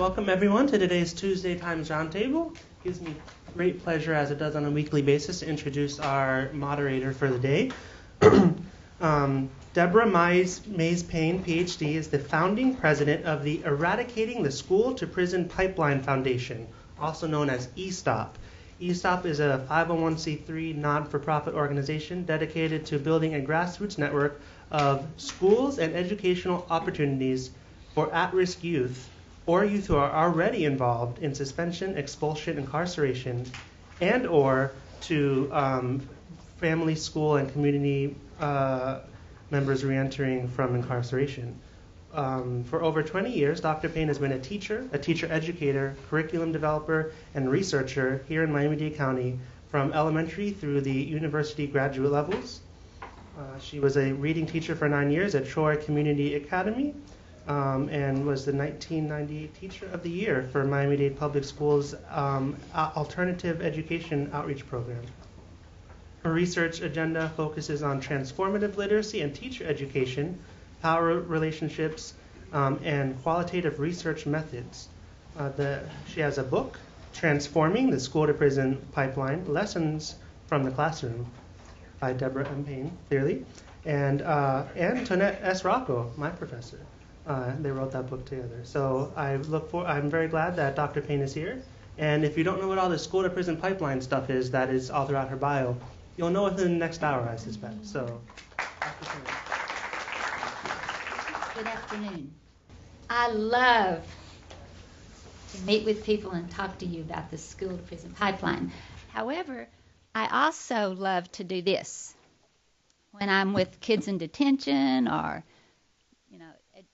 welcome everyone to today's Tuesday Times Roundtable. It gives me great pleasure, as it does on a weekly basis, to introduce our moderator for the day. Deborah Mays Pane, PhD, is the founding president of the Eradicating the School to Prison Pipeline Foundation, also known as E-SToPP. E-SToPP is a 501c3 non-for-profit organization dedicated to building a grassroots network of schools and educational opportunities for at-risk youth or youth who are already involved in suspension, expulsion, incarceration, and or to family, school, and community members reentering from incarceration. For over 20 years, Dr. Pane has been a teacher educator, curriculum developer, and researcher here in Miami-Dade County from elementary through the university graduate levels. She was a reading teacher for 9 years at Troy Community Academy and was the 1998 Teacher of the Year for Miami-Dade Public Schools Alternative Education Outreach Program. Her research agenda focuses on transformative literacy and teacher education, power relationships, and qualitative research methods. She has a book, Transforming the School to Prison Pipeline, Lessons from the Classroom, by Deborah M. Pane, clearly, and Tonette S. Rocco, my professor. They wrote that book together. So I'm very glad that Dr. Pane is here. And if you don't know what all this school to prison pipeline stuff is, that is all throughout her bio, you'll know within the next hour, I suspect. So, Dr. Pane. Good afternoon. I love to meet with people and talk to you about the school to prison pipeline. However, I also love to do this when I'm with kids in detention or,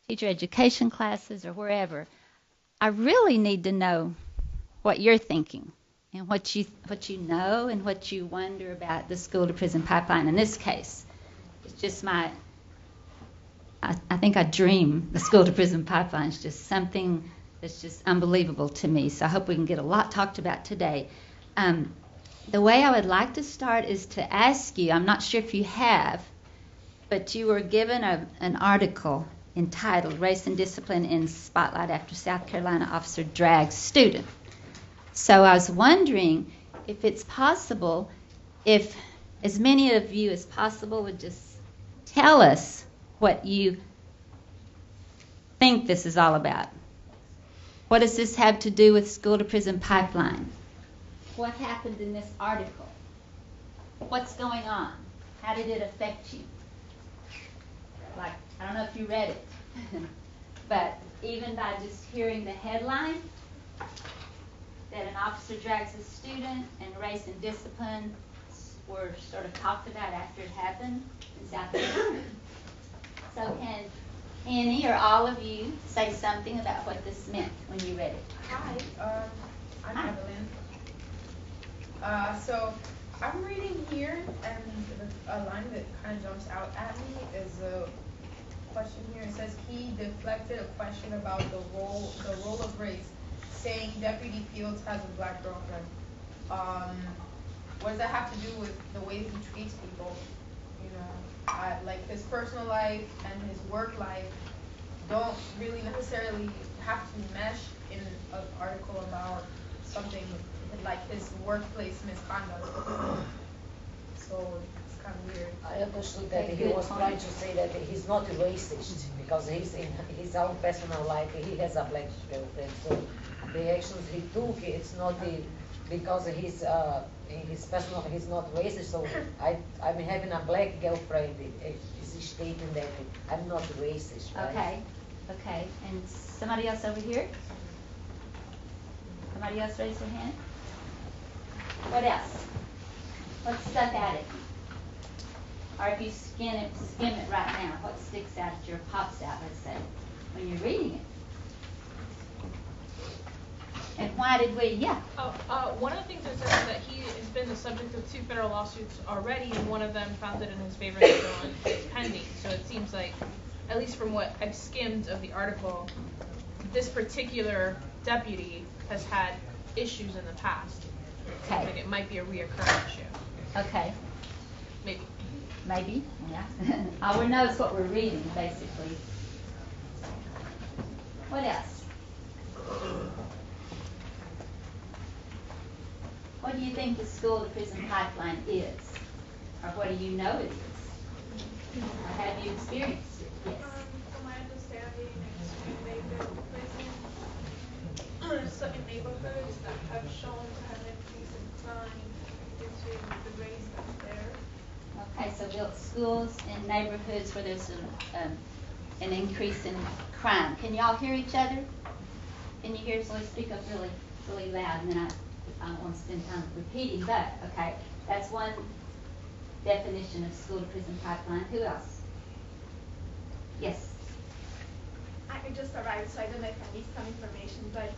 teacher education classes or wherever. I really need to know what you're thinking and what you know and what you wonder about the school to prison pipeline. In this case, it's just I think I dream the school to prison pipeline. It's just something that's just unbelievable to me. So I hope we can get a lot talked about today. The way I would like to start is to ask you, I'm not sure if you have, but you were given an article entitled Race and Discipline in Spotlight After South Carolina Officer Drags Student. So I was wondering if it's possible, if as many of you as possible would just tell us what you think this is all about. What does this have to do with school to prison pipeline? What happened in this article? What's going on? How did it affect you? Like, I don't know if you read it, but even by just hearing the headline, that an officer drags a student and race and discipline were sort of talked about after it happened in South Carolina. So can any or all of you say something about what this meant when you read it? Hi, I'm Evelyn. So I'm reading here, and a line that kind of jumps out at me is a question here. It says he deflected a question about the role of race, saying Deputy Fields has a black girlfriend. What does that have to do with the way he treats people? Like his personal life and his work life don't really necessarily have to mesh in an article about something like his workplace misconduct. So it's kind of weird. I understood that he was trying to say that he's not racist because he's in his own personal life he has a black girlfriend. So the actions he took, it's not because he's in his personal, he's not racist. So I'm having a black girlfriend. Is stating that I'm not racist. Right? Okay. And somebody else over here? Somebody else raise their hand? What else? What stuck at it? Or if you skim it right now, what sticks out at you or pops out, let's say, when you're reading it? And why did we, one of the things is that he has been the subject of 2 federal lawsuits already, and one of them found it in his favor and the other one is pending. So it seems like, at least from what I've skimmed of the article, this particular deputy has had issues in the past. Okay. I think it might be a reoccurring issue. Okay. Maybe, yeah. All we know is what we're reading, basically. What else? What do you think the school to prison pipeline is? Or what do you know it is? Or have you experienced it? Yes. From my understanding, they've been prison certain neighborhoods that have shown to have an increase in crime due to the race that's there. Okay, so built schools in neighborhoods where there's an increase in crime. Can y'all hear each other? Can you hear? So let's speak up really, really loud, and then I don't want to spend time repeating, but, okay, that's one definition of school to prison pipeline. Who else? Yes. I just arrived, so I don't know if I missed some information, but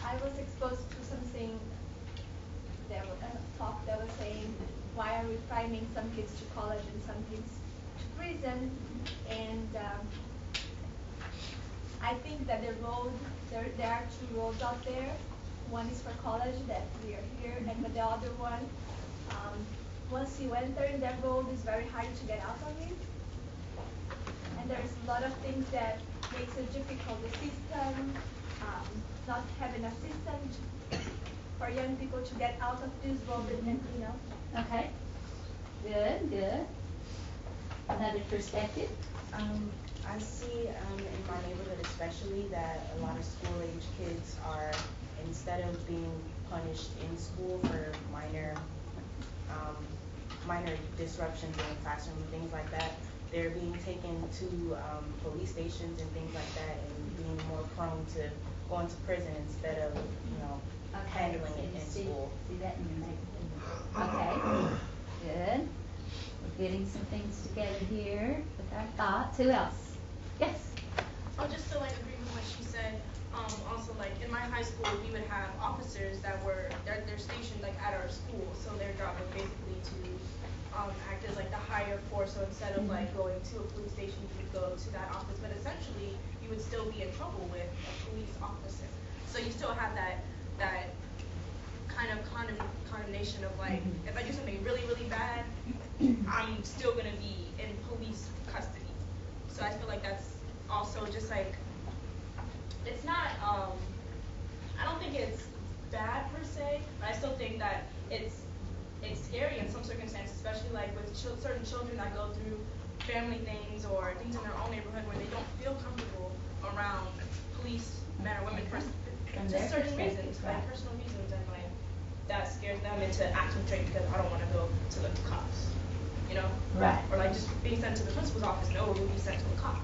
I was exposed to something that was a talk that was saying, why are we priming some kids to college and some kids to prison? And I think that there are two roads out there. One is for college that we are here, and but the other one, once you enter in that road, it's very hard to get out of it. And there's a lot of things that makes it difficult. The system, not having a system for young people to get out of this road, and you know. Okay. Good, good. Another perspective? I see in my neighborhood especially that a lot of school-age kids are, instead of being punished in school for minor disruptions in the classroom and things like that, they're being taken to police stations and things like that, and being more prone to going to prison instead of, handling it in school. See that in your neighborhood. Okay. Good. We're getting some things together here with our thoughts. Who else? Yes. Oh, just to agree with what she said. Also, in my high school, we would have officers that were they're stationed at our school, so their job was basically to act as the higher force. So instead of going to a police station, you would go to that office, but essentially you would still be in trouble with a police officer. So you still have that kind of condemnation of if I do something really, really bad, I'm still gonna be in police custody. So I feel like that's also just it's not I don't think it's bad per se, but I still think that it's scary in some circumstances, especially with certain children that go through family things or things in their own neighborhood where they don't feel comfortable around police men or women for just certain reasons, personal reasons, and that scares them into acting straight because I don't want to go to the cops, Right. Or just being sent to the principal's office, no, we'll be sent to a cop.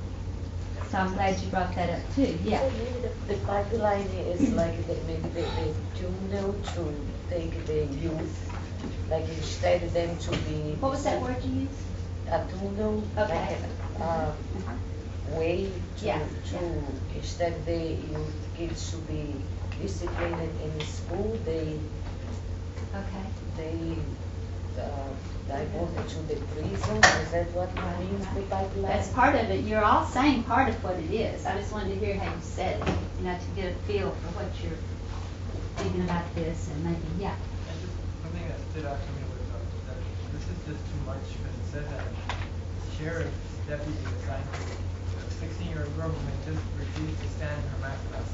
So I'm glad you brought that up too. Yeah. So maybe the pipeline is maybe they tunnel to take the youth, instead of them to be. What was that word you used? A tunnel, Okay. Way to, Yeah. instead the youth kids to be disciplined in school, they diverted to the prison. Is that what means the pipeline? That's part of it. You're all saying part of what it is. I just wanted to hear how you said it, to get a feel for what you're thinking about this, and maybe, yeah. And just something that stood out to me was that this is just too much, because it said that sheriff's deputy assigned to a 16-year-old girl who had just refused to stand in her math class,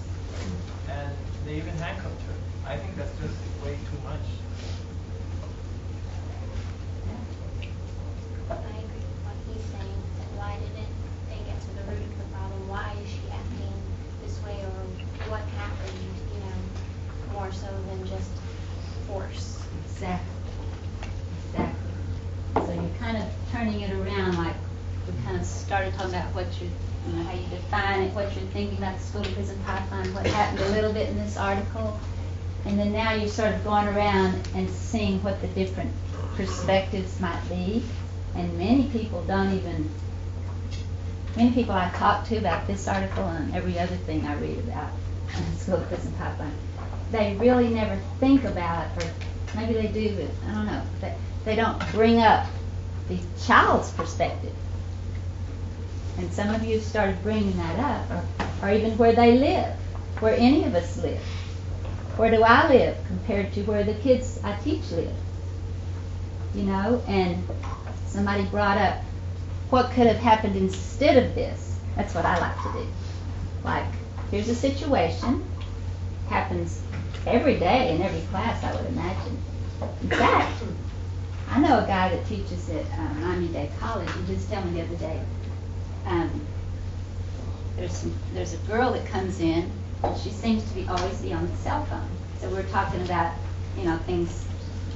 and they even handcuffed her. I think that's just way too much. I agree with what he's saying, that why didn't they get to the root of the problem? Why is she acting this way, or what happened, more so than just force? Exactly. So you're kind of turning it around, we kind of started talking about what how you define it, what you're thinking about the school to prison pipeline, what happened a little bit in this article, and then now you're sort of going around and seeing what the different perspectives might be. And many people I talk to about this article and every other thing I read about in school to prison pipeline, they really never think about, or maybe they do, but I don't know, they don't bring up the child's perspective. And some of you have started bringing that up, or even where they live, where any of us live. Where do I live compared to where the kids I teach live? And somebody brought up what could have happened instead of this. That's what I like to do. Here's a situation, happens every day in every class, I would imagine. In fact, I know a guy that teaches at Miami-Dade College. He just told me the other day, there's a girl that comes in, and she seems to always be on the cell phone. So we're talking about, things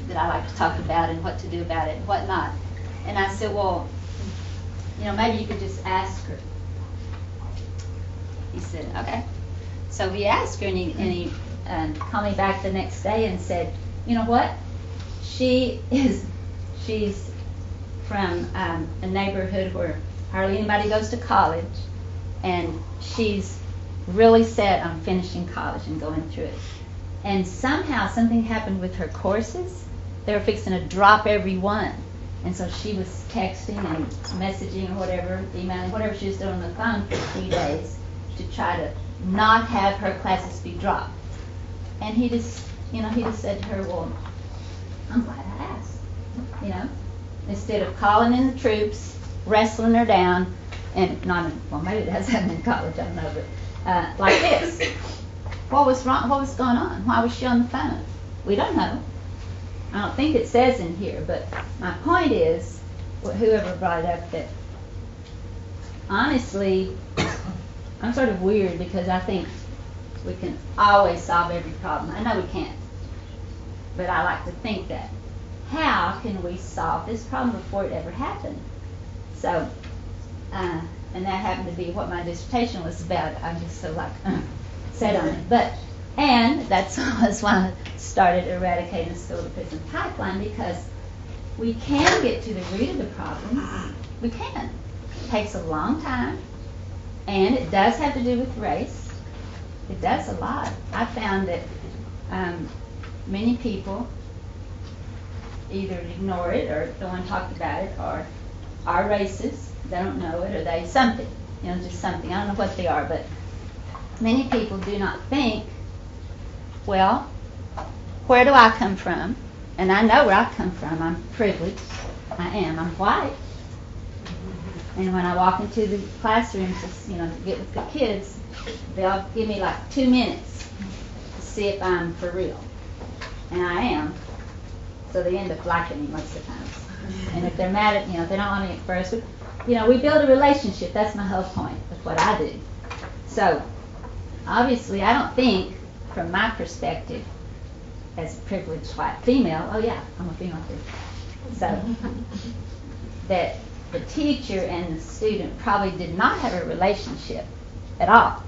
that I like to talk about and what to do about it and what not. And I said, well, maybe you could just ask her. He said, okay. So he asked her, and he called me back the next day and said, you know what? She's from a neighborhood where hardly anybody goes to college, and she's really set on finishing college and going through it. And somehow something happened with her courses. They were fixing to drop every one. And so she was texting and messaging or whatever, emailing, whatever she was doing on the phone for 3 days to try to not have her classes be dropped. And he just said to her, well, I'm glad I asked, instead of calling in the troops, wrestling her down, and maybe it has happened in college, I don't know, but like this. What was wrong? What was going on? Why was she on the phone? We don't know. I don't think it says in here, but my point is, whoever brought it up, that honestly, I'm sort of weird because I think we can always solve every problem. I know we can't, but I like to think that. How can we solve this problem before it ever happened? So, and that happened to be what my dissertation was about. I'm just so set on it. And that's why I started Eradicating the School-to-Prison Pipeline, because we can get to the root of the problems. We can. It takes a long time, and it does have to do with race. It does a lot. I found that many people either ignore it or don't want to talk about it, or are racist. They don't know it, or they something, just something. I don't know what they are, but many people do not think, well, where do I come from? And I know where I come from. I'm privileged. I am. I'm white. And when I walk into the classrooms, to get with the kids, they'll give me like 2 minutes to see if I'm for real. And I am. So they end up liking me most of the time. And if they're mad at, if they don't want me at first, we build a relationship. That's my whole point of what I do. So, obviously, I don't think, from my perspective, as a privileged white female, oh yeah, I'm a female too. So, that the teacher and the student probably did not have a relationship at all.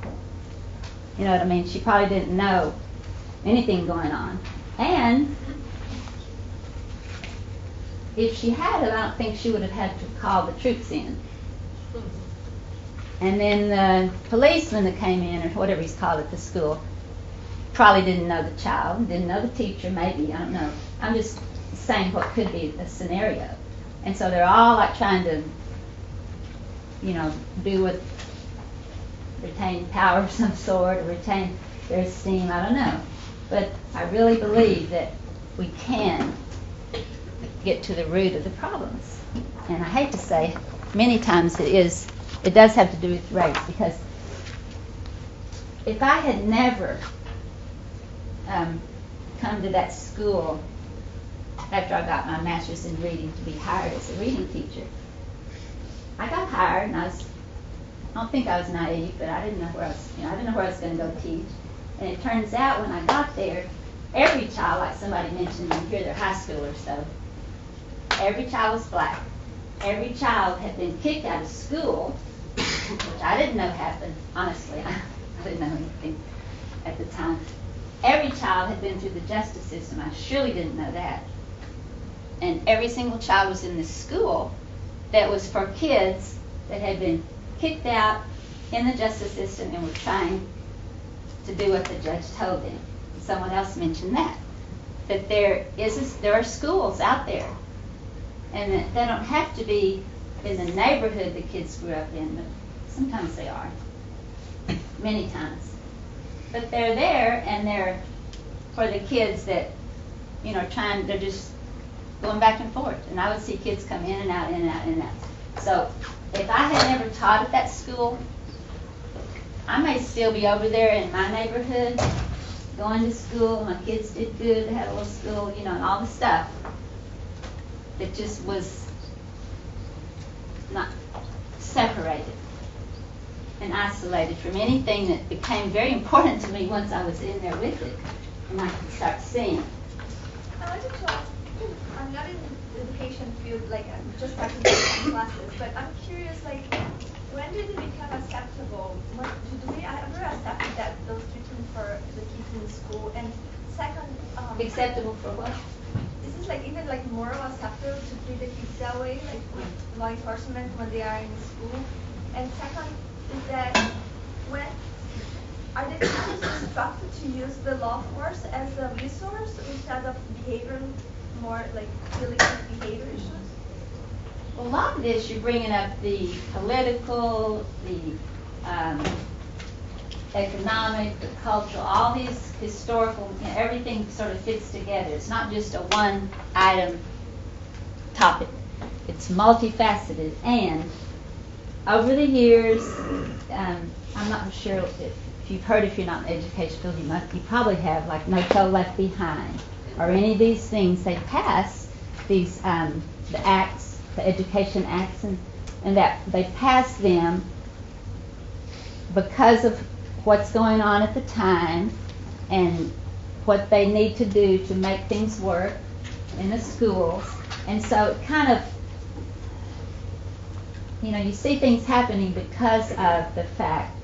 You know what I mean? She probably didn't know anything going on. And if she had it, I don't think she would have had to call the troops in. And then the policeman that came in, or whatever he's called at the school, probably didn't know the child, didn't know the teacher, maybe, I don't know. I'm just saying what could be a scenario. And so they're all like trying to, do what, retain power of some sort, or retain their esteem, I don't know. But I really believe that we can get to the root of the problems. And I hate to say, many times it does have to do with race, because if I had never come to that school after I got my master's in reading to be hired as a reading teacher, I got hired, and I don't think I was naive, but I didn't know where I was going to go teach. And it turns out when I got there, every child, like somebody mentioned, here they're high schoolers, so every child was black. Every child had been kicked out of school, which I didn't know happened. Honestly, I didn't know anything at the time. Every child had been through the justice system. I surely didn't know that. And every single child was in this school that was for kids that had been kicked out in the justice system and were trying to do what the judge told them. Someone else mentioned that there are schools out there, and that they don't have to be in the neighborhood the kids grew up in, but sometimes they are, many times. But they're there, and they're for the kids that, they're just going back and forth. And I would see kids come in and out, in and out, in and out. So if I had never taught at that school, I may still be over there in my neighborhood going to school, my kids did good, they had a little school, you know, and all the stuff that just was not separated and isolated from anything that became very important to me once I was in there with it and I could start seeing. I wanted to ask, I'm not in the education field, like I'm just starting to take classes, but I'm curious, like, when did it become acceptable? Do we ever accept that those treatments for the kids in school? And second, Acceptable for what? is this like even like moral acceptable to treat the kids that way, like with law enforcement when they are in school? And second is that when are the teachers instructed to use the law force as a resource instead of behavior, more like dealing with behavior issues? Well, a lot of this, you're bringing up the political, the economic, the cultural, all these historical, you know, everything sort of fits together. It's not just a one item topic. It's multifaceted. And over the years, I'm not sure if you've heard, if you're not in the education field, you probably have, like No Child Left Behind, or any of these things. They pass these, the acts, the education acts, and that they pass them because of what's going on at the time and what they need to do to make things work in the schools. And so it kind of, you know, you see things happening because of the fact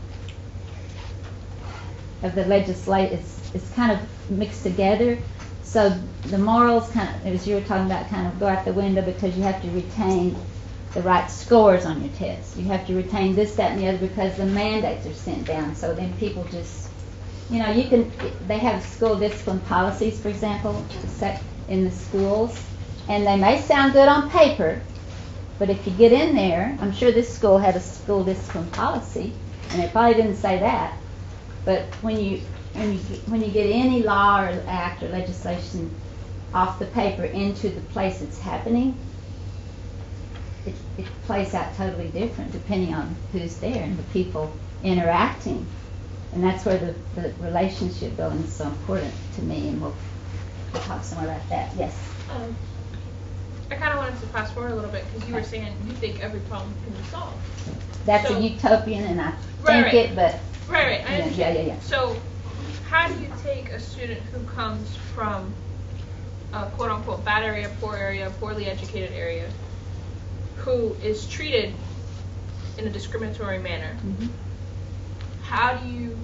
of the legislation. It's kind of mixed together. So the morals kind of, as you were talking about, kind of go out the window because you have to retain the right scores on your tests. You have to retain this, that, and the other because the mandates are sent down. So then people just, you know, they have school discipline policies, for example, set in the schools, and they may sound good on paper, but if you get in there, I'm sure this school had a school discipline policy, and they probably didn't say that, but when you get any law or act or legislation off the paper into the place it's happening, it plays out totally different depending on who's there and the people interacting. And that's where the relationship building is so important to me, and we'll talk some more about that. Yes? I kind of wanted to fast forward a little bit because you were saying you think every problem can be solved. That's so, a utopian, and I right, think it, but... Right, I understand. Yeah. So how do you take a student who comes from a quote-unquote bad area, poorly educated area, who is treated in a discriminatory manner? Mm-hmm. How do you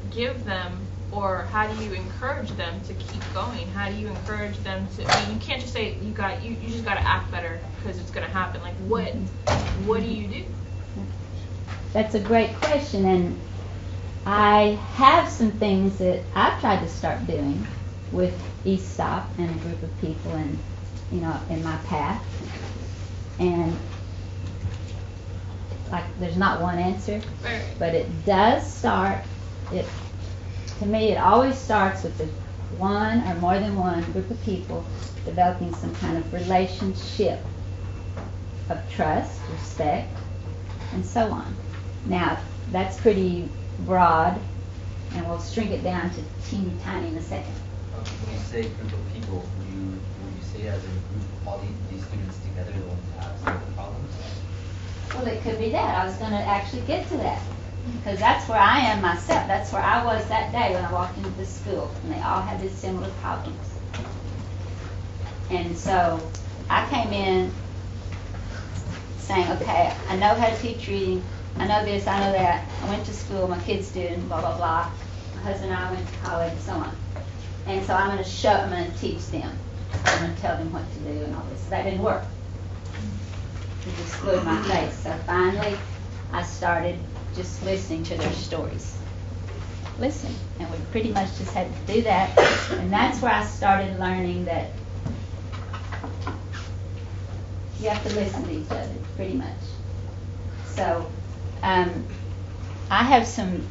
give them, or how do you encourage them to keep going? How do you encourage them to, I mean, you can't just say you just got to act better because it's going to happen. Like what do you do? That's a great question, and I have some things that I've tried to start doing with E-SToPP and a group of people in my path. And like, there's not one answer, Right. but it does start. To me, it always starts with the one or more than one group of people developing some kind of relationship of trust, respect, and so on. Now, that's pretty broad, and we'll shrink it down to teeny tiny in a second. When you say group of people, would you say as a group all these students together the ones that have some problems? Well, it could be that. I was going to actually get to that, because that's where I am myself. That's where I was that day when I walked into the school, and they all had these similar problems. And so I came in saying, okay, I know how to teach reading, I know this, I know that, I went to school, my kids did, and blah, blah, blah. My husband and I went to college, and so on. And so I'm going to teach them. I'm going to tell them what to do and all this. That didn't work. It just blew in my face. So finally, I started just listening to their stories. Listen. And we pretty much just had to do that. And that's where I started learning that you have to listen to each other, pretty much. So I have some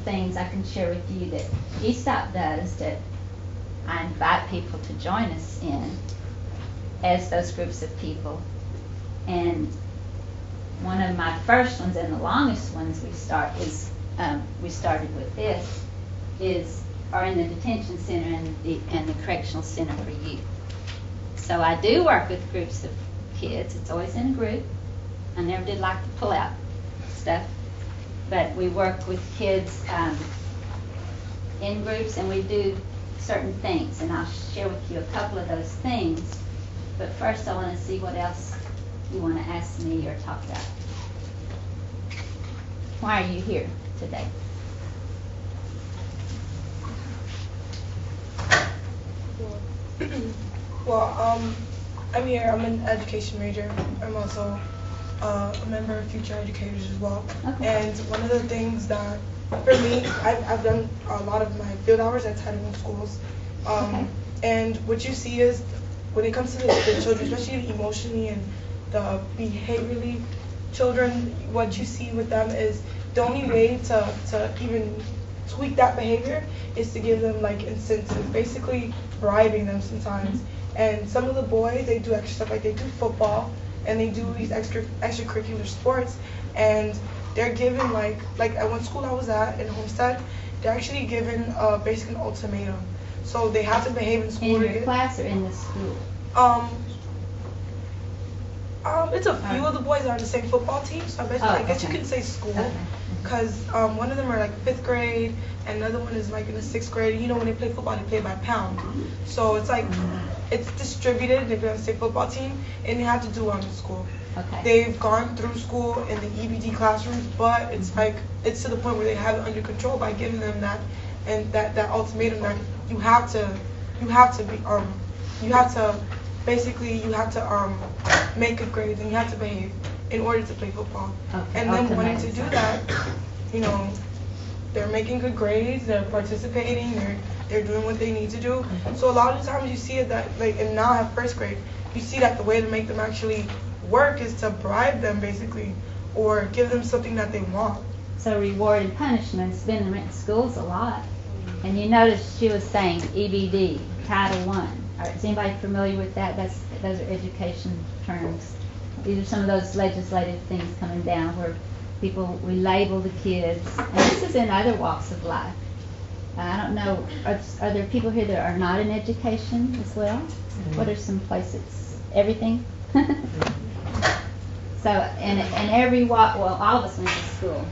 things I can share with you that E-SToPP does that I invite people to join us in as those groups of people. And one of my first ones and the longest ones we started with this, are in the detention center and the correctional center for youth. So I do work with groups of kids. It's always in a group. I never did like to pull out stuff, but we work with kids in groups, and we do certain things, and I'll share with you a couple of those things. But first I want to see what else you want to ask me or talk about. Why are you here today? Well, I'm here. I'm an education major. I'm also a member of Future Educators as well. Okay. And one of the things that, for me, I've done a lot of my field hours at Title I schools. Okay. And what you see is, when it comes to the children, especially emotionally and the behaviorally children, what you see with them is the only way to even tweak that behavior is to give them like incentives, basically bribing them sometimes. And some of the boys, they do extra stuff, like they do football and they do these extracurricular sports, and they're given like at one school I was at in Homestead, they're actually given basically an ultimatum. So they have to behave in school. In your class or in the school? It's a few of the boys that are on the same football team, so I guess you could say school. Because one of them are like 5th grade, and another one is like in the 6th grade. You know, when they play football, they play by pound. So it's like, it's distributed, they play on the same football team, and they have to do it in school. Okay. They've gone through school in the EBD classrooms, but it's like, it's to the point where they have it under control by giving them that, and that ultimatum that you have to make good grades and you have to behave in order to play football. Okay. And then wanting to do that, you know, they're making good grades, they're participating, they're doing what they need to do. So a lot of the times you see it that, like, and now at 1st grade, you see that the way to make them actually work is to bribe them basically, or give them something that they want. So reward and punishment's been in schools a lot. And you notice she was saying EBD, Title I. Is anybody familiar with that? Those are education terms. These are some of those legislative things coming down where we label the kids. And this is in other walks of life. I don't know, are there people here that are not in education as well? What are some places? Everything? So, and every walk, well, all of us went to school.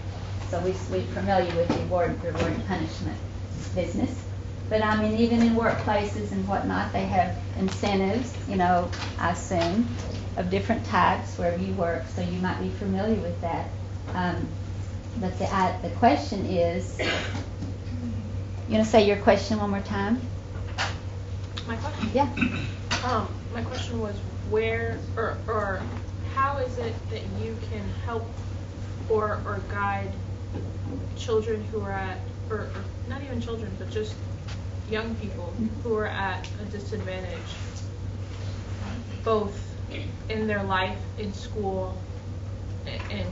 So we're familiar with reward and punishment business. But I mean, even in workplaces and whatnot, they have incentives, you know, I assume, of different types wherever you work, so you might be familiar with that. But the question is, you want to say your question one more time? My question? Yeah. My question was where or how is it that you can help or guide children who are at, or not even children, but just young people who are at a disadvantage, both in their life, in school, and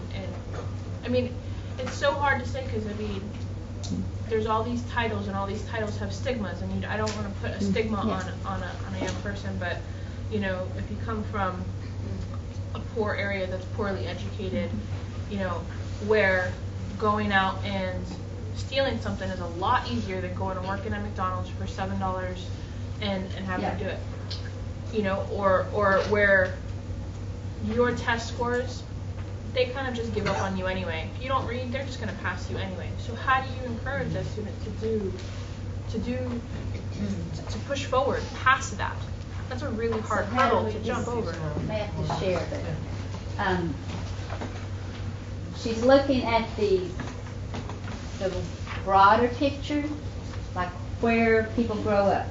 I mean, it's so hard to say because I mean, there's all these titles and all these titles have stigmas, and I don't want to put a stigma on a young person, but you know, if you come from a poor area that's poorly educated, you know, where going out and stealing something is a lot easier than going and working at McDonald's for $7 and having to do it. You know, or where your test scores, they kind of just give up on you anyway. If you don't read, they're just going to pass you anyway. So how do you encourage a student to push forward past that? That's a really hard hurdle to jump over. I have to share, but she's looking at the broader picture, like where people grow up,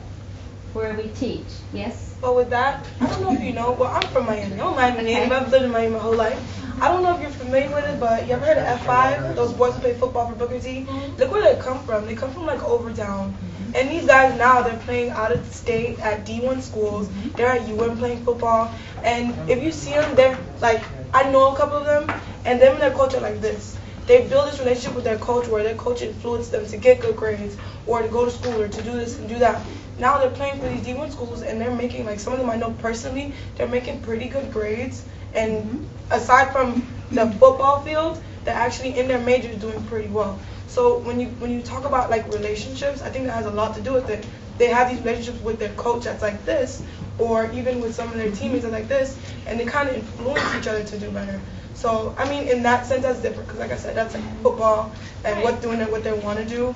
where we teach. Yes? But with that, I don't know if you know, well, I'm from Miami. I'm a Miami native. I've lived in Miami my whole life. I don't know if you're familiar with it, but you ever heard of F5? Those boys who play football for Booker T? Look where they come from. They come from like Overtown. And these guys now, they're playing out of state at D1 schools. They're at UN playing football. And if you see them, they're like, I know a couple of them, and them and their coach are like this. They build this relationship with their coach where their coach influenced them to get good grades or to go to school or to do this and do that. Now they're playing for these D1 schools and they're making, like some of them I know personally, they're making pretty good grades. And aside from the football field, that actually in their major is doing pretty well. So when you talk about like relationships, I think that has a lot to do with it. They have these relationships with their coach that's like this, or even with some of their teammates that's like this, and they kind of influence each other to do better. So I mean, in that sense, that's different because, like I said, that's like football and what they want to do.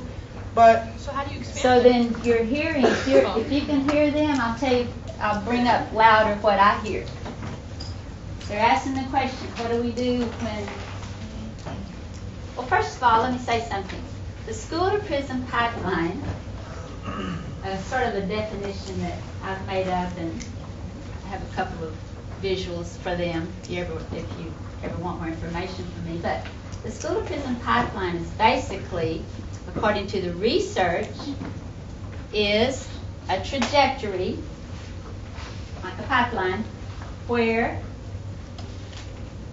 But So how do you expand So it? then you're hearing, if you can hear them, I'll bring up louder what I hear. They're asking the question, what do we do when, well, first of all, let me say something. The school to prison pipeline, sort of a definition that I've made up, and I have a couple of visuals for them if you ever want more information from me. But the school to prison pipeline is basically, according to the research, is a trajectory, like a pipeline, where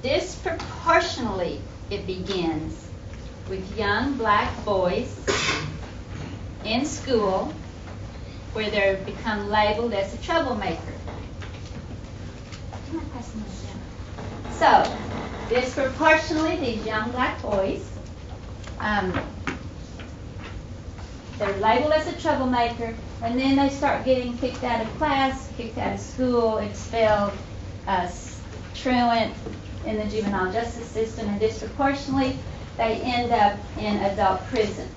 disproportionately it begins with young black boys in school where they become labeled as a troublemaker. So, disproportionately, these young black boys, they're labeled as a troublemaker, and then they start getting kicked out of class, kicked out of school, expelled, truant in the juvenile justice system, and disproportionately, they end up in adult prison.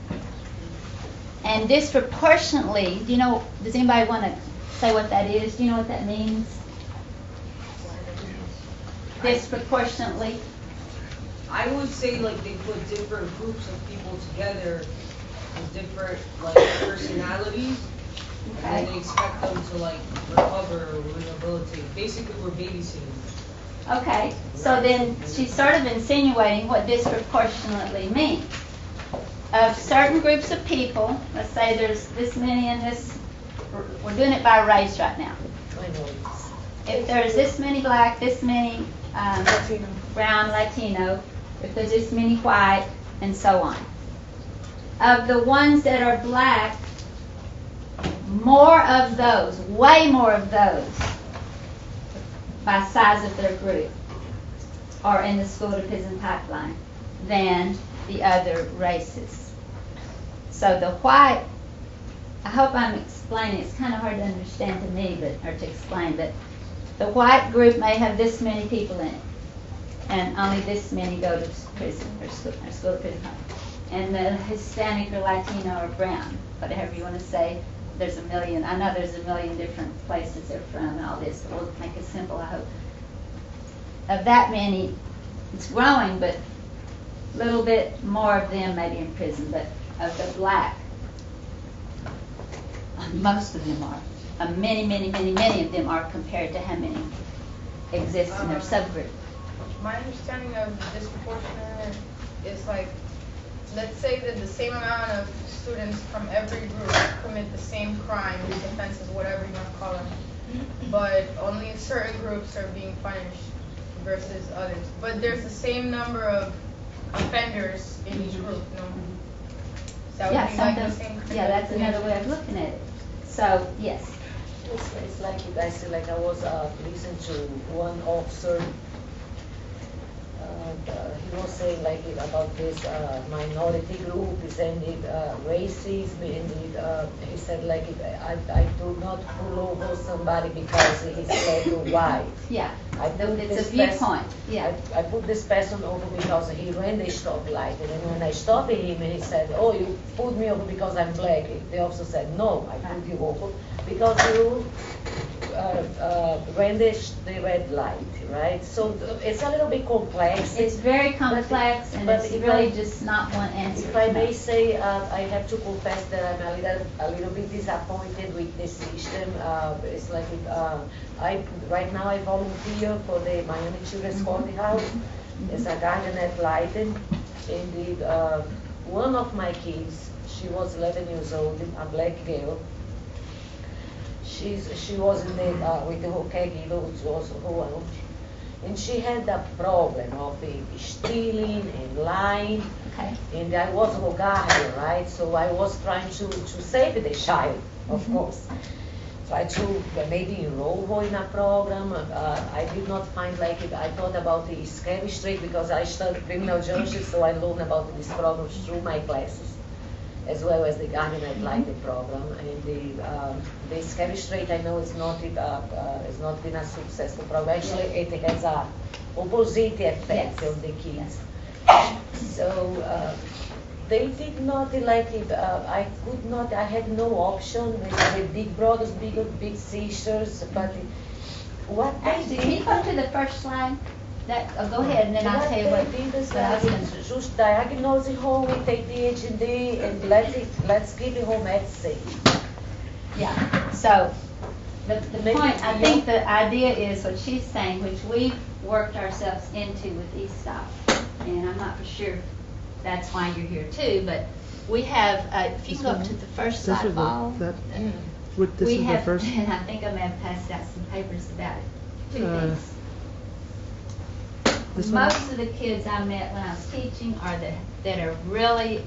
And disproportionately, does anybody want to say what that is? Do you know what that means? Disproportionately? I would say like they put different groups of people together with different like personalities, and then they expect them to like recover or rehabilitate. Basically, we're babysitting. Okay, so then she's sort of insinuating what disproportionately means. Of certain groups of people, let's say there's this many in this, we're doing it by race right now. If there's this many black, this many brown, Latino, if there's this many white, and so on. Of the ones that are black, more of those, way more of those, by size of their group, are in the school to prison pipeline than the other races. So the white, I hope I'm explaining, it's kind of hard to understand to me, or to explain, but the white group may have this many people in it, and only this many go to prison or school to prison. And the Hispanic or Latino or brown, whatever you want to say, there's a million. I know there's a million different places they're from and all this, but we'll make it simple, I hope. Of that many, it's growing, but a little bit more of them maybe in prison, but of the black, most of them are. Many, many, many, many of them are compared to how many exist in their subgroup. My understanding of disproportionate is like, let's say that the same amount of students from every group commit the same crime, offenses, whatever you want to call them, but only certain groups are being punished versus others. But there's the same number of offenders in each group, no? That would be like the same kind yeah, of that's another way of looking at it. So, yes. It's like I said, like I was listening to one officer. He was saying like about this minority group, is indeed racism, indeed he said like I do not pull over somebody because he's black or white. Yeah, it's a viewpoint. Yeah. I put this person over because he ran the stop light, and then when I stopped him, he said, "Oh, you put me over because I'm black." The officer said, "No, I put you over because you ran the red light." Right? So it's a little bit complex. It's very complex, and it's really just not one answer. If I may say, I have to confess that I'm a little bit disappointed with the system. It's like right now I volunteer for the Miami Children's Courthouse as a guardian ad litem. Indeed, one of my kids, she was 11 years old, a black girl. She was in the with the caregiver, which was her aunt. And she had the problem of stealing and lying. Okay. And I was her guardian, right? So I was trying to save the child, of course. try to maybe enroll her in a program. I did not find like it. I thought about the scary street because I studied criminal justice, so I learned about these programs through my classes, as well as the Guardian Ad Litem program. And the scary straight, I know it's not been a successful program. Actually, it has a opposite effect on the kids. So they did not like it. I could not. I had no option with the big brothers, big sisters. But what Actually, they can you did. go to the first slide? Go ahead, and then I'll tell you what. They did is what I was gonna that just diagnose her with ADHD and let's keep her meds safe. Yeah, so the Maybe point, I you- think the idea is what she's saying, which we've worked ourselves into with E-SToPP, and I'm not for sure that's why you're here too, but we have, if you go up to the first This slide, is Paul. the, that, this We is the have, first. and I think I may have passed out some papers about it. Two things. This one? Most of the kids I met when I was teaching are that are really,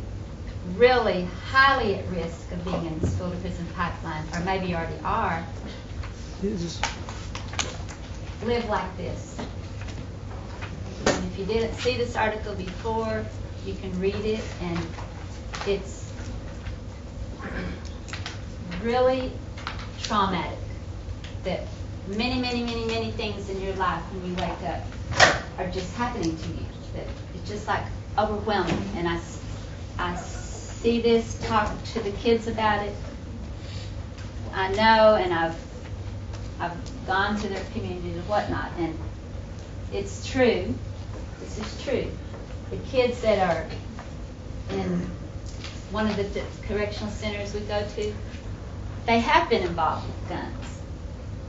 really highly at risk of being in the school to prison pipeline, or maybe already are, This is- live like this. And if you didn't see this article before, you can read it, and it's really traumatic that many things in your life when you wake up are just happening to you. That it's just like overwhelming. And I see this, talk to the kids about it. I know, and I've gone to their communities and whatnot, and it's true. This is true. The kids that are in one of the correctional centers we go to, they have been involved with guns.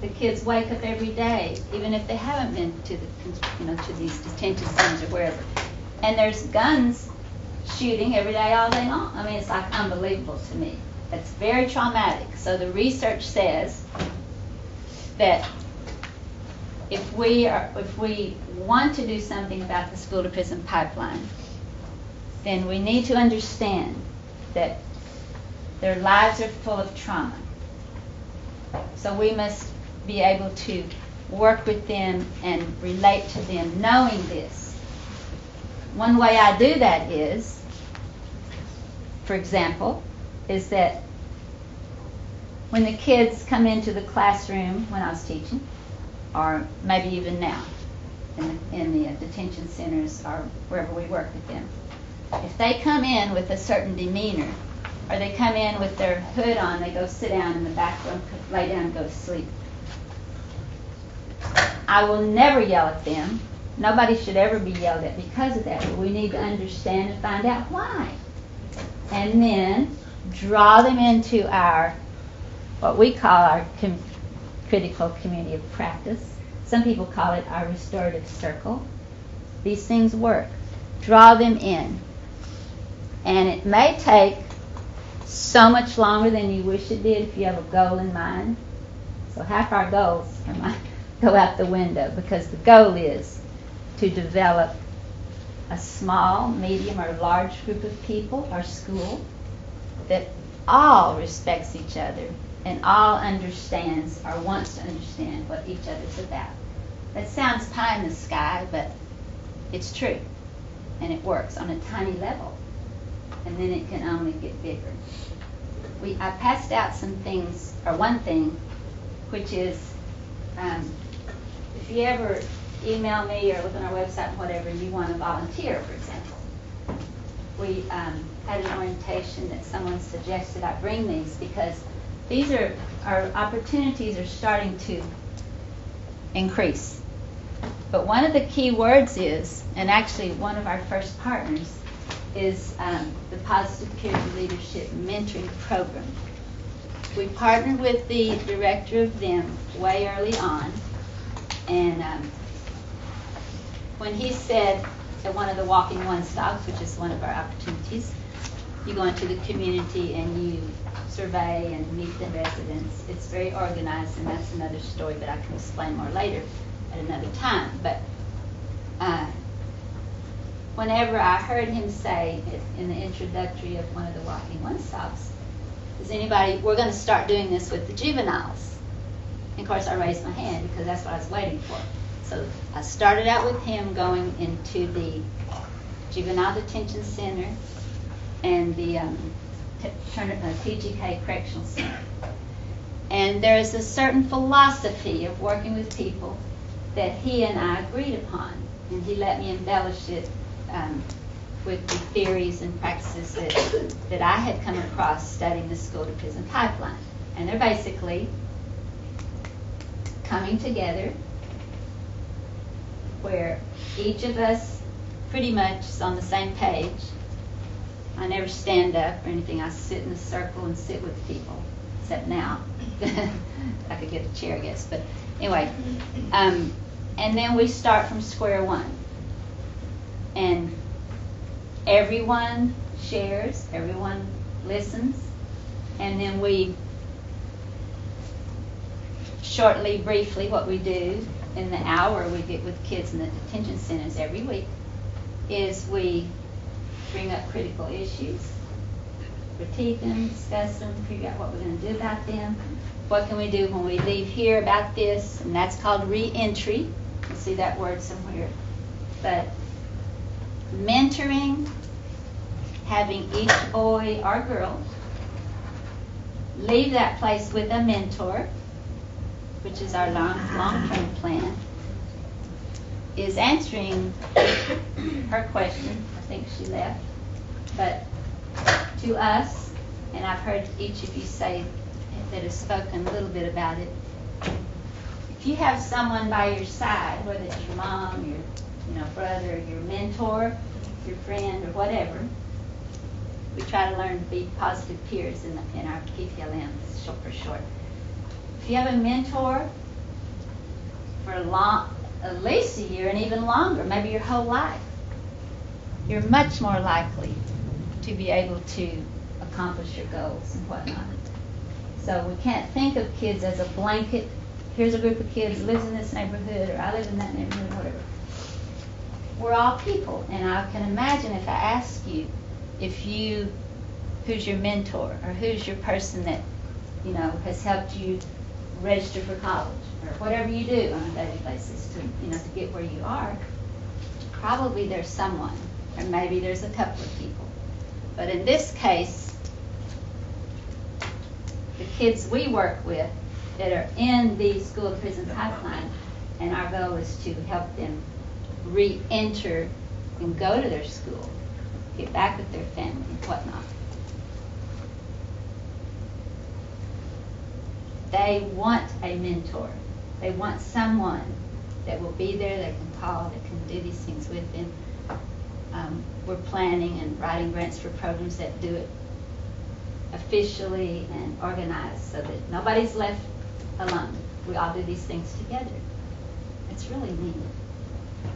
The kids wake up every day, even if they haven't been to to these detention centers or wherever, and there's guns shooting every day, all day long. I mean, it's like unbelievable to me. It's very traumatic. So the research says that if we want to do something about the school to prison pipeline, then we need to understand that their lives are full of trauma. So we must be able to work with them and relate to them knowing this. One way I do that is, for example, is that when the kids come into the classroom when I was teaching, or maybe even now in the detention centers or wherever we work with them, if they come in with a certain demeanor, or they come in with their hood on, they go sit down in the back room, lay down and go to sleep, I will never yell at them. Nobody should ever be yelled at because of that. But we need to understand and find out why. And then draw them into our, what we call our critical community of practice. Some people call it our restorative circle. These things work. Draw them in. And it may take so much longer than you wish it did if you have a goal in mind. So half our goals might go out the window, because the goal is to develop a small, medium, or large group of people or school that all respects each other and all understands or wants to understand what each other's about. That sounds pie in the sky, but it's true, and it works on a tiny level, and then it can only get bigger. I passed out some things, or one thing, which is if you ever email me or look on our website, whatever, you want to volunteer, for example. We had an orientation that someone suggested I bring these because these are, our opportunities are starting to increase. But one of the key words is, and actually one of our first partners, is the Positive Peer Leadership Mentoring Program. We partnered with the director of them way early on, and when he said at one of the walking one-stops, which is one of our opportunities, you go into the community and you survey and meet the residents. It's very organized, and that's another story, but I can explain more later at another time. But whenever I heard him say in the introductory of one of the walking one-stops, does anybody, we're going to start doing this with the juveniles. And of course, I raised my hand because that's what I was waiting for. So I started out with him going into the Juvenile Detention Center and the TGK Correctional Center. And there is a certain philosophy of working with people that he and I agreed upon. And he let me embellish it with the theories and practices that I had come across studying the school-to-prison pipeline. And they're basically coming together where each of us pretty much is on the same page. I never stand up or anything. I sit in a circle and sit with people, except now. I could get a chair, I guess. But anyway, and then we start from square one. And everyone shares, everyone listens, and then we shortly, briefly, what we do in the hour we get with kids in the detention centers every week is we bring up critical issues, critique them, discuss them, figure out what we're going to do about them. What can we do when we leave here about this? And that's called re-entry. You'll see that word somewhere. But mentoring, having each boy or girl leave that place with a mentor, which is our long-term plan, is answering her question. I think she left. But to us, and I've heard each of you say that has spoken a little bit about it, if you have someone by your side, whether it's your mom, your brother, your mentor, your friend, or whatever, we try to learn to be positive peers in our PPLM, for short. If you have a mentor for at least a year and even longer, maybe your whole life, you're much more likely to be able to accomplish your goals and whatnot. So we can't think of kids as a blanket, here's a group of kids lives in this neighborhood, or I live in that neighborhood, or whatever. We're all people, and I can imagine if I ask you, who's your mentor, or who's your person that, has helped you register for college, or whatever you do on a daily basis to get where you are, probably there's someone, or maybe there's a couple of people. But in this case, the kids we work with that are in the school-to-prison pipeline, and our goal is to help them re-enter and go to their school, get back with their family and whatnot. They want a mentor. They want someone that will be there, they can call, that can do these things with them. We're planning and writing grants for programs that do it officially and organized so that nobody's left alone. We all do these things together. It's really neat.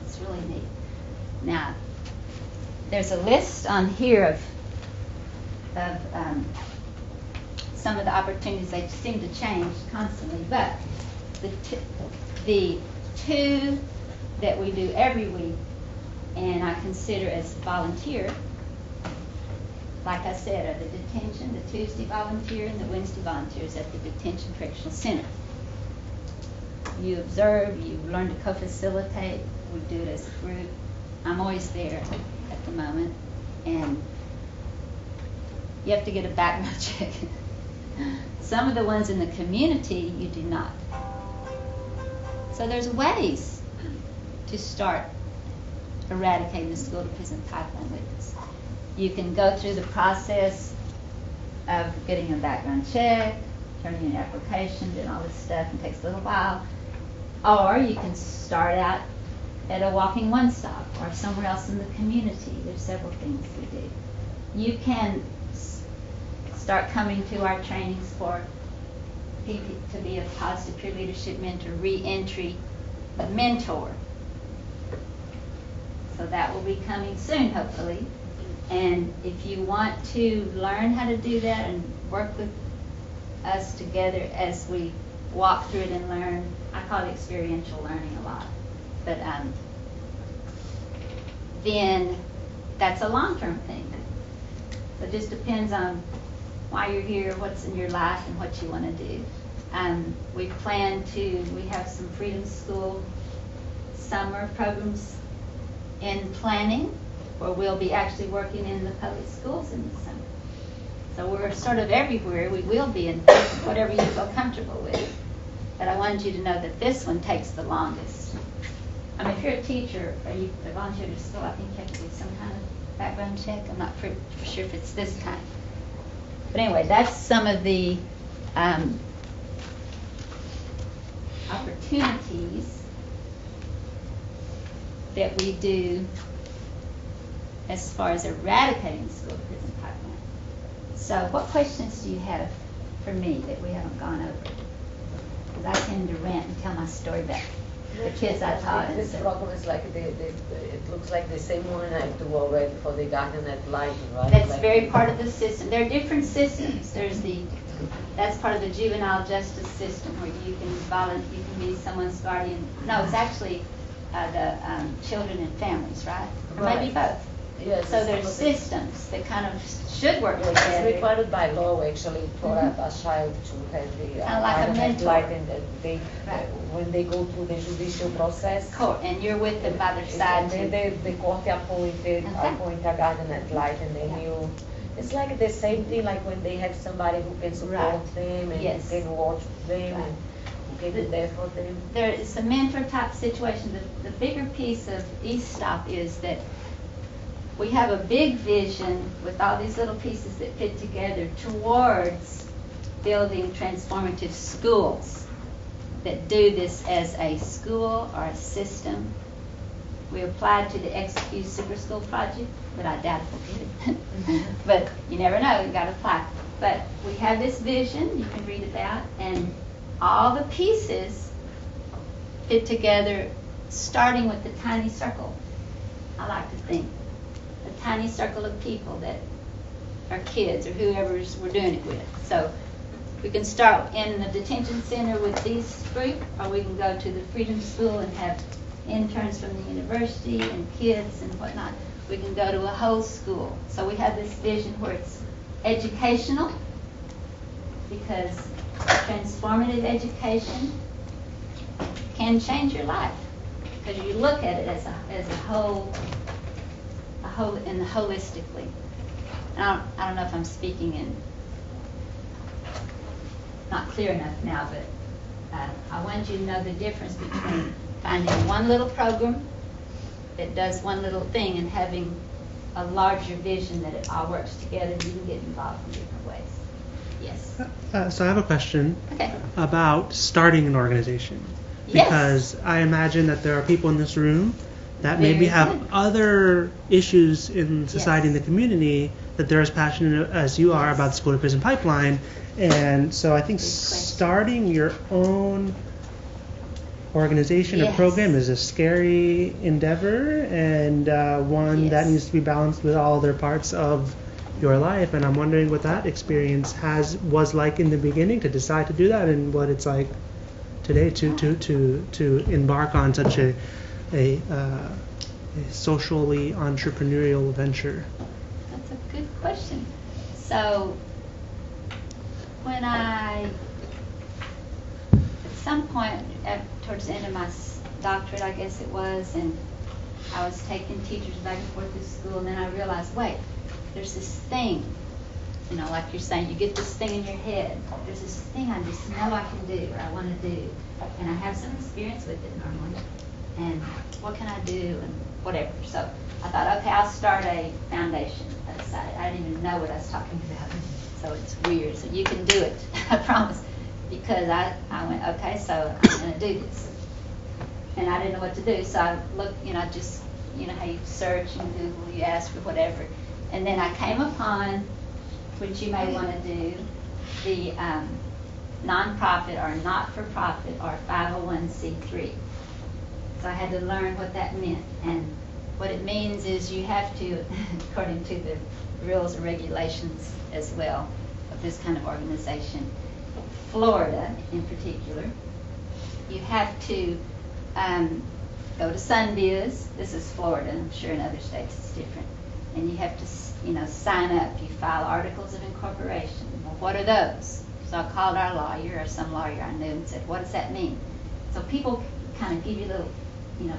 It's really neat. Now, there's a list on here of some of the opportunities. They seem to change constantly, but the two that we do every week, and I consider as volunteer, like I said, are the detention, the Tuesday volunteer and the Wednesday volunteers at the Detention Correctional Center. You observe, you learn to co-facilitate, we do it as a group. I'm always there at the moment, and you have to get a background check. Some of the ones in the community, you do not. So there's ways to start eradicating the school-to-prison pipeline with us. You can go through the process of getting a background check, turning in an application, doing all this stuff, and it takes a little while. Or you can start out at a walking one-stop or somewhere else in the community. There's several things we do. You can start coming to our trainings for to be a positive peer leadership mentor, re-entry mentor. So that will be coming soon, hopefully. And if you want to learn how to do that and work with us together as we walk through it and learn, I call it experiential learning a lot. But then that's a long-term thing. So it just depends on why you're here, what's in your life, and what you want to do. We have some Freedom School summer programs in planning, where we'll be actually working in the public schools in the summer. So we're sort of everywhere. We will be in whatever you feel comfortable with. But I wanted you to know that this one takes the longest. I mean, if you're a teacher or you volunteer to school, I think you have to do some kind of background check. I'm not for sure if it's this kind. But anyway, that's some of the opportunities that we do as far as eradicating the school to prison pipeline. So what questions do you have for me that we haven't gone over? Because I tend to rant and tell my story about the kids I taught. This program is like it looks like the same one I do already for the garden at light, right? That's like very part of the system. There are different systems. That's part of the juvenile justice system where you can be someone's guardian. No, it's actually the children and families, right? Or maybe both. Yes. So there's systems that kind of should work It's together. required by law actually for a child to have the Kind of like a mentor. light, and that they Right. when they go through the judicial process. Court, and you're with them by their side And too. then the court appoint a guardian ad litem, and then you. It's like the same thing like when they have somebody who can support Right. them and Yes. who can watch them Right. and who can be there for them. There is a mentor type situation. The bigger piece of E-SToPP is that we have a big vision with all these little pieces that fit together towards building transformative schools that do this as a school or a system. We applied to the Execute Super School project, but I doubt if we'll get it. But you never know, you got to apply. But we have this vision you can read about, and all the pieces fit together, starting with the tiny circle. I like to think a tiny circle of people that are kids or whoever's we're doing it with. So we can start in the detention center with this group, or we can go to the Freedom School and have interns from the university and kids and whatnot. We can go to a whole school. So we have this vision where it's educational, because transformative education can change your life, because you look at it as a whole and holistically. And I don't know if I'm speaking in not clear enough now, but I want you to know the difference between finding one little program that does one little thing and having a larger vision that it all works together and you can get involved in different ways. Yes. So I have a question Okay. about starting an organization. Yes. Because I imagine that there are people in this room that maybe Very have good. other issues in society and Yes. the community that they're as passionate as you are Yes. about the school to prison pipeline. And so I think Good question. starting your own organization or Yes. program is a scary endeavor, and one that Yes. needs to be balanced with all other parts of your life. And I'm wondering what that experience was like in the beginning to decide to do that, and what it's like today to embark on such a socially entrepreneurial venture. That's a good question. So when at some point towards the end of my doctorate, I guess it was, and I was taking teachers back and forth to school, and then I realized, wait, there's this thing, like you're saying, you get this thing in your head. There's this thing I just know I can do, or I want to do, and I have some experience with it normally, and what can I do, and whatever. So I thought, okay, I'll start a foundation. I decided. I didn't even know what I was talking about, so it's weird. So you can do it, I promise. Because I went, okay, so I'm going to do this. And I didn't know what to do, so I looked, just, how you search and Google, you ask for whatever. And then I came upon, which you may want to do, the nonprofit or not-for-profit or 501c3. So I had to learn what that meant. And what it means is you have to, according to the rules and regulations as well of this kind of organization, Florida in particular, you have to go to Sunbiz. This is Florida. I'm sure in other states it's different. And you have to, sign up. You file articles of incorporation. Well, what are those? So I called our lawyer, or some lawyer I knew, and said, what does that mean? So people kind of give you little,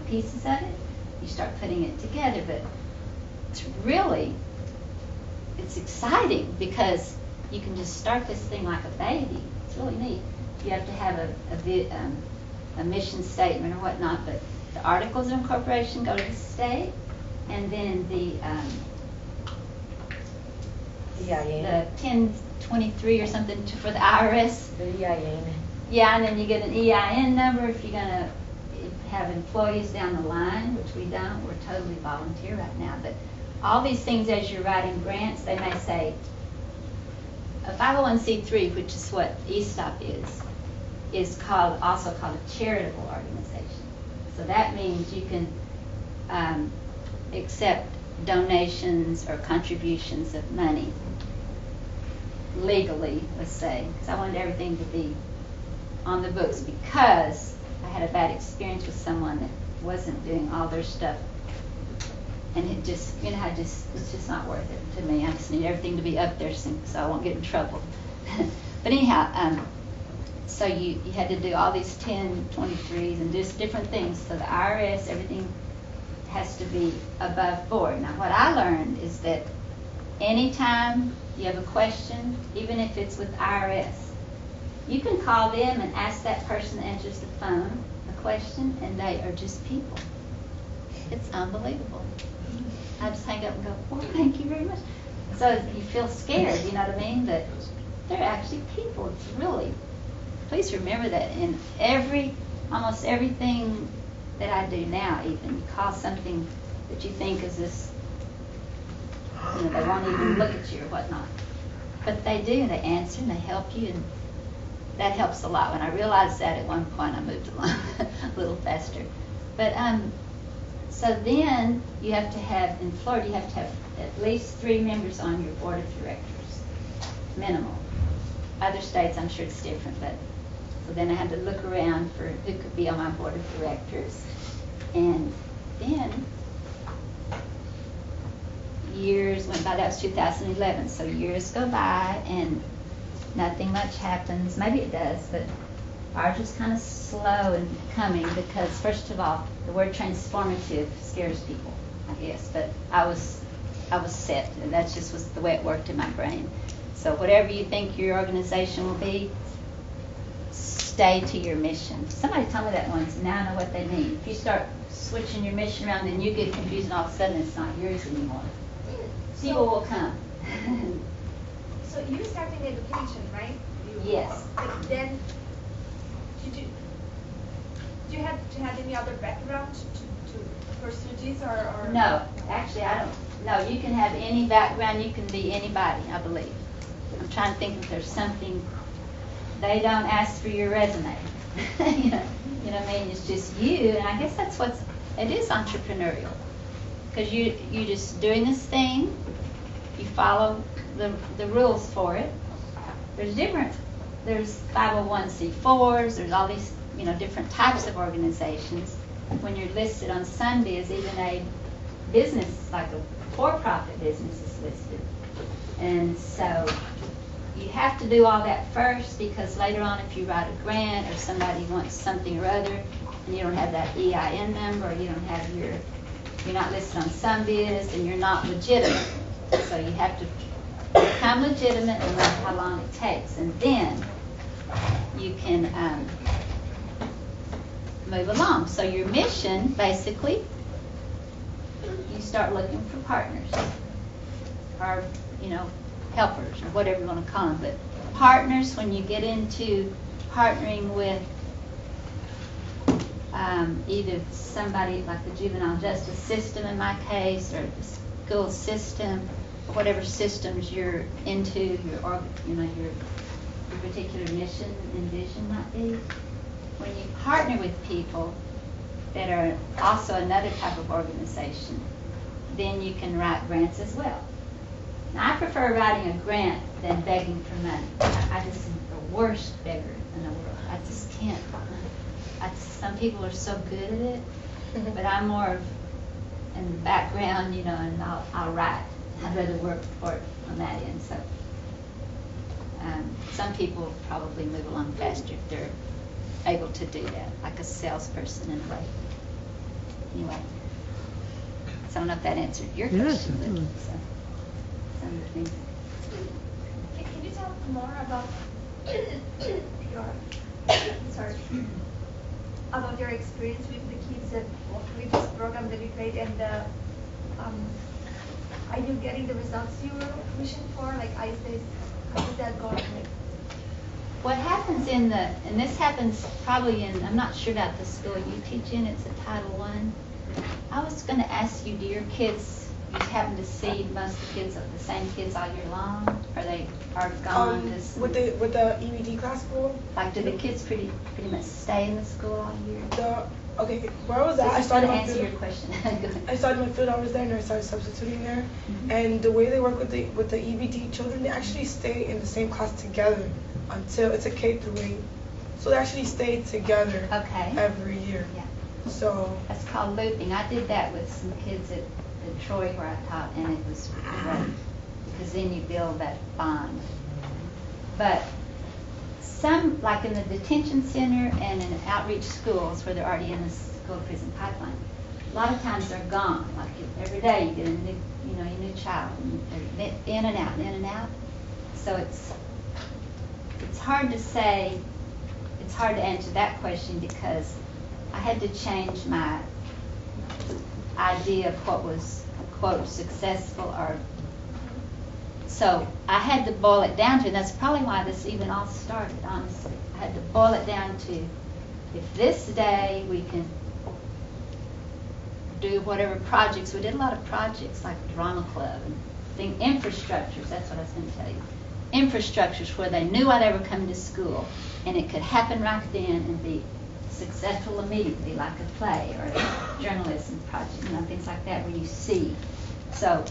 pieces of it. You start putting it together, but it's exciting because you can just start this thing like a baby. It's really neat. You have to have a mission statement or whatnot, but the articles of incorporation go to the state, and then the 1023 or something for the IRS. The EIN. Yeah, and then you get an EIN number if you're going to have employees down the line, which we don't. We're totally volunteer right now. But all these things, as you're writing grants, they may say a 501c3, which is what E-SToPP is also called a charitable organization. So that means you can accept donations or contributions of money legally, let's say, because I wanted everything to be on the books, because I had a bad experience with someone that wasn't doing all their stuff, and it just, it's just not worth it to me. I just need everything to be up there so I won't get in trouble. But anyhow, so you had to do all these 1023s and just different things. So the IRS, everything has to be above board. Now what I learned is that anytime you have a question, even if it's with IRS, you can call them and ask that person that answers the phone a question, and they are just people. It's unbelievable. I just hang up and go, well, thank you very much. So you feel scared, you know what I mean? That they're actually people. It's really, please remember that in almost everything that I do now, even you call something that you think is this, they won't even look at you or whatnot. But they do, they answer and they help you, and that helps a lot. When I realized that at one point, I moved along a little faster. But so then you have to have, in Florida, you have to have at least 3 members on your board of directors, minimal. Other states, I'm sure it's different, but so then I had to look around for who could be on my board of directors. And then years went by. That was 2011. So years go by and nothing much happens. Maybe it does, but ours is kind of slow in coming because, first of all, the word transformative scares people, I guess. But I was set, and that just was the way it worked in my brain. So whatever you think your organization will be, stay to your mission. Somebody told me that once, and now I know what they mean. If you start switching your mission around, then you get confused, and all of a sudden it's not yours anymore. People will come. So you started in education, right? Yes. But then, did you have to have any other background to pursue this, or? No, actually I don't. No, you can have any background. You can be anybody, I believe. I'm trying to think if there's something. They don't ask for your resume. you know what I mean? It's just you, and I guess that's it is entrepreneurial. Because you're just doing this thing, you follow the rules for it. There's 501c4s, there's all these different types of organizations. When you're listed on Sundays, even a business, like a for-profit business is listed. And so you have to do all that first, because later on if you write a grant or somebody wants something or other and you don't have that EIN number, or you don't have you're not listed on SunBiz, and you're not legitimate. So you have to become legitimate and learn how long it takes, and then you can move along. So your mission, basically, you start looking for partners, or helpers, or whatever you want to call them. But partners, when you get into partnering with either somebody like the juvenile justice system in my case, or the school system, or whatever systems you're into, your particular mission and vision might be. When you partner with people that are also another type of organization, then you can write grants as well. Now, I prefer writing a grant than begging for money. I just am the worst beggar in the world. I just can't. Some people are so good at it, but I'm more in the background, and I'll write. I'd rather work for it on that end. So Some people probably move along faster if they're able to do that, like a salesperson in a way. Anyway, so I don't know if that answered your question, but so, some of the things. Can you tell more about your about your experience with the kids and with this program that you create, and are you getting the results you were wishing for? Like, how is that going? Like, What happens and this happens probably in, I'm not sure about the school you teach in, it's a Title I. I was going to ask you, do your kids, you happen to see most of the kids, the same kids all year long? Are they gone? With the EBD class school? Like, do the kids pretty much stay in the school all year? Okay, where I was at, I started my answer your question. I started my field hours there, and I started substituting there. And the way they work with the EBD children, they actually stay in the same class together until it's a K through 8. So they actually stay together every year. Yeah. So that's called looping. I did that with some kids at Troy where I taught, and it was great because then you build that bond. But some, like in the detention center and in outreach schools where they're already in the school to prison pipeline, a lot of times they're gone. Like every day you get a new, a new child, and they're in and out, in and out. So it's hard to say. It's hard to answer that question because I had to change my idea of what was, quote, successful, or so I had to boil it down to, and that's probably why this even all started, honestly. I had to boil it down to, if this day we can do whatever projects, we did a lot of projects like drama club and infrastructures, that's what I was going to tell you. Infrastructures where they knew why they were coming to school, and it could happen right then and be successful immediately, like a play or a journalism project, things like that where you see. So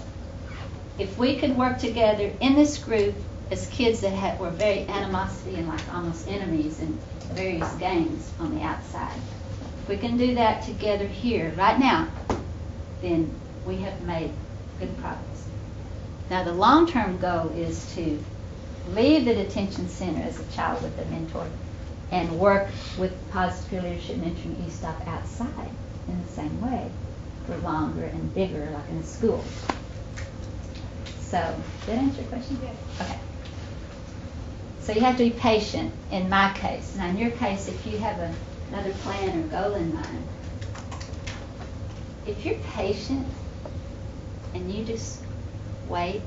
if we could work together in this group as kids that were very animosity and like almost enemies in various gangs on the outside, if we can do that together here right now, then we have made good progress. Now the long-term goal is to leave the detention center as a child with a mentor and work with positive peer leadership mentoring E-SToPP outside in the same way for longer and bigger, like in a school. So, did that answer your question? Yes. Okay. So you have to be patient in my case. Now in your case, if you have another plan or goal in mind, if you're patient and you just wait,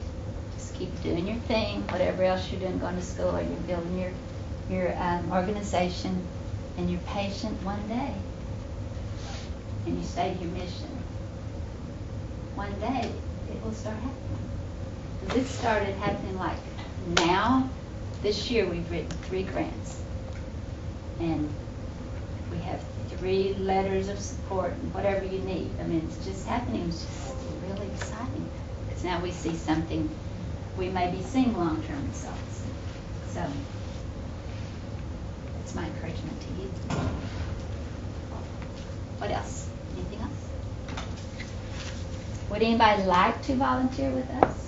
just keep doing your thing, whatever else you're doing, going to school or you're building your organization, and you're patient one day, and you stay to your mission, one day it will start happening. Because it started happening like now. This year we've written 3 grants, and we have 3 letters of support and whatever you need. I mean, it's just happening. It's just really exciting because now we see something. We may be seeing long-term results. So that's my encouragement to you. What else? Anything else? Would anybody like to volunteer with us?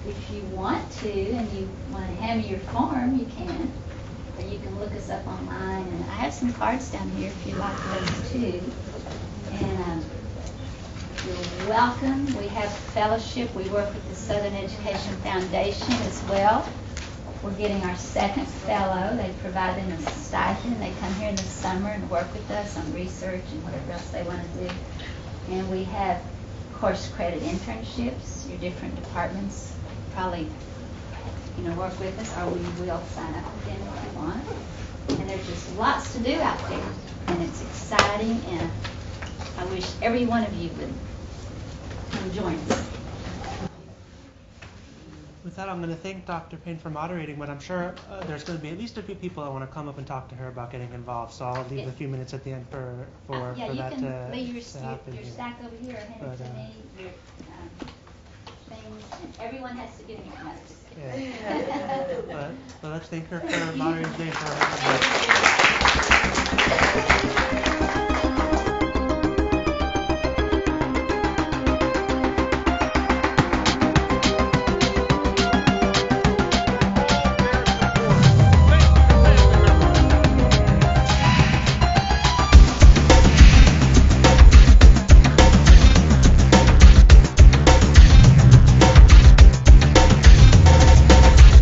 If you want to and you want to hand me your form, you can. Or you can look us up online. And I have some cards down here if you'd like those too. And you're welcome. We have fellowship. We work with the Southern Education Foundation as well. We're getting our 2nd fellow. They provide them a stipend. They come here in the summer and work with us on research and whatever else they want to do. And we have course credit internships. Your different departments probably work with us, or we will sign up with them if you want. And there's just lots to do out there, and it's exciting, and I wish every one of you would come join us. With that, I'm going to thank Dr. Pane for moderating, but I'm sure there's going to be at least a few people that want to come up and talk to her about getting involved, so I'll leave a few minutes at the end for that to happen. Yeah, you can leave your stack over here, or hand it to me, your things, and everyone has to give me notes. Yeah. But let's thank her for moderating today.